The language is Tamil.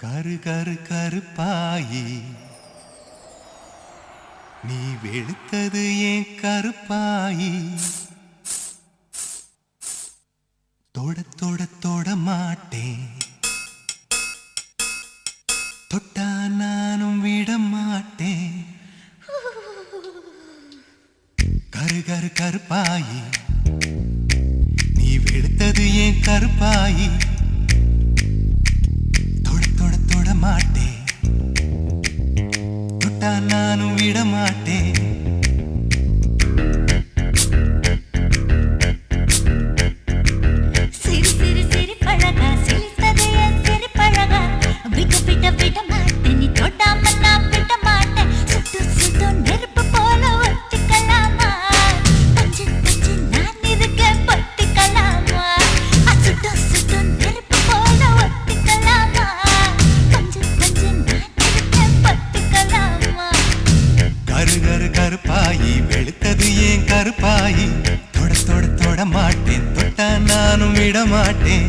கரு கரு கருப்பாயி நீ வெளுத்தது ஏன் கருப்பாயி தொட தொட தொட மாட்டேன் தொட்டா நானும் விட மாட்டேன் கரு கரு கருப்பாயி நீ வெளுத்தது ஏன் கருப்பாயி மாட்டேன் தொட்டா நானும் விட மாட்டேன் சிறு சிறு சிறு பழகா சிரித்தது என் சிறு பழகா விட்டு விட விட மாட்டேன் நீ தொட்டாம நான் விட மாட்டேன் சுட்டு சுட்டு நெருப்பு போல ஒட்டிக்கலாமா பஞ்சு பஞ்சு நான் இருக்கேன் பத்திக்கலாமா சுட்டு சுட்டு நெருப்பு போல ஒட்டிக்கலாமா கரு கரு கருப்பாயி வெளுத்தது ஏன் கருப்பாயி தொட தொட தொட மாட்டேன் தொட்டா நானும் விட மாட்டேன்